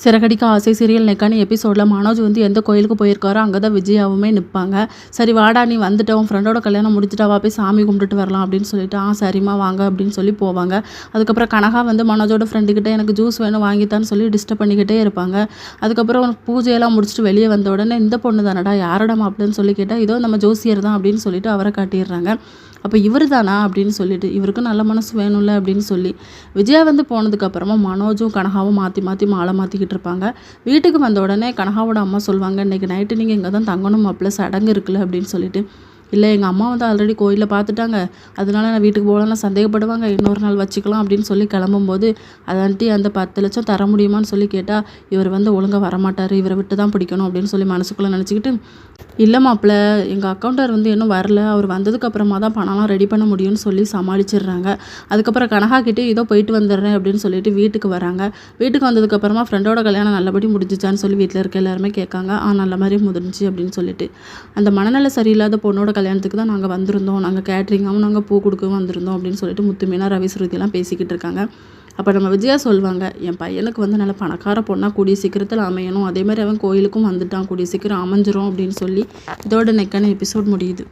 சிறகடிக்க ஆசை சீரியல் நெக்கானி எபிசோடில் மனோஜ் வந்து எந்த கோயிலுக்கு போயிருக்காரோ அங்கே தான் விஜயாவுமே நிற்பாங்க. சரி வாடா நீ வந்துட்ட, உன் ஃப்ரெண்டோட கல்யாணம் முடிச்சுட்டா, வா போய் சாமி கும்பிட்டுட்டு வரலாம் அப்படின்னு சொல்லிட்டு, சரிம்மா வாங்க அப்படின்னு சொல்லி போவாங்க. அதுக்கப்புறம் கனகா வந்து மனோஜோட ஃப்ரெண்டுக்கிட்ட எனக்கு ஜூஸ் வேணும் வாங்கித்தான்னு சொல்லி டிஸ்டர்ப் பண்ணிக்கிட்டே இருப்பாங்க. அதுக்கப்புறம் பூஜையெல்லாம் முடிச்சுட்டு வெளியே வந்த உடனே இந்த பொண்ணு தானடா, யாரோட மாப்பிள்ளைன்னு சொல்லி கேட்டால் இதோ நம்ம ஜோசியர் தான் அப்படின்னு சொல்லிட்டு அவரை காட்டிடுறாங்க. அப்போ இவர் தானா அப்படின்னு சொல்லிட்டு, இவருக்கும் நல்ல மனசு வேணும்ல அப்படின்னு சொல்லி விஜயா வந்து போனதுக்கப்புறமா மனோஜும் கனகாவும் மாற்றி மாற்றி மாலை மாற்றிக்கிட்டு இருப்பாங்க. வீட்டுக்கு வந்த உடனே கனகாவோட அம்மா சொல்லுவாங்க, இன்றைக்கி நைட்டு நீங்கள் இங்கே தான் தங்கணும் மாப்பிள்ள, சடங்கு இருக்குல்ல அப்படின்னு சொல்லிட்டு. இல்லை எங்கள் அம்மா வந்து ஆல்ரெடி கோயிலில் பார்த்துட்டாங்க, அதனால நான் வீட்டுக்கு போகலான்னு சந்தேகப்படுவாங்க, இன்னொரு நாள் வச்சுக்கலாம் அப்படின்னு சொல்லி கிளம்பும்போது அதான்ட்டி அந்த 10 லட்சம் தர முடியுமான்னு சொல்லி கேட்டால் இவர் வந்து ஒழுங்காக வரமாட்டார், இவரை விட்டு தான் பிடிக்கணும் அப்படின்னு சொல்லி மனசுக்குள்ளே நினச்சிக்கிட்டு, இல்லை மாப்பிள்ள எங்கள் அக்கௌண்டர் வந்து இன்னும் வரல, அவர் வந்ததுக்கப்புறமா தான் பணம்லாம் ரெடி பண்ண முடியும்னு சொல்லி சமாளிச்சிடுறாங்க. அதுக்கப்புறம் கனகா கிட்டே இதோ போயிட்டு வந்துடுறேன் அப்படின்னு சொல்லிட்டு வீட்டுக்கு வராங்க. வீட்டுக்கு வந்ததுக்கப்புறமா ஃப்ரெண்டோட கல்யாணம் நல்லபடி முடிஞ்சிச்சான்னு சொல்லி வீட்டில் இருக்க எல்லாருமே கேட்காங்க. நல்ல மாதிரி முடிஞ்சிச்சு அப்படின்னு சொல்லிட்டு, அந்த மனநல சரியில்லாத பொண்ணோட கல்யாணத்துக்கு தான் நாங்கள் வந்திருந்தோம், நாங்கள் கேட்ரிங்காகவும் நாங்கள் பூ கொடுக்கவும் வந்திருந்தோம் அப்படின்னு சொல்லிட்டு முத்துமீனா ரவி ஸ்ருதியெல்லாம் பேசிக்கிட்டு இருக்காங்க. அப்போ நம்ம விஜயா சொல்லுவாங்க, என் பையனுக்கு வந்து நல்ல பணக்கார பொண்ணாக கூடிய சீக்கிரத்தில் அமையணும், அதே மாதிரி அவன் கோயிலுக்கும் வந்துட்டான், கூடிய சீக்கிரம் அமைஞ்சிரும் அப்படின்னு சொல்லி இதோட நெக்கான எபிசோட் முடியுது.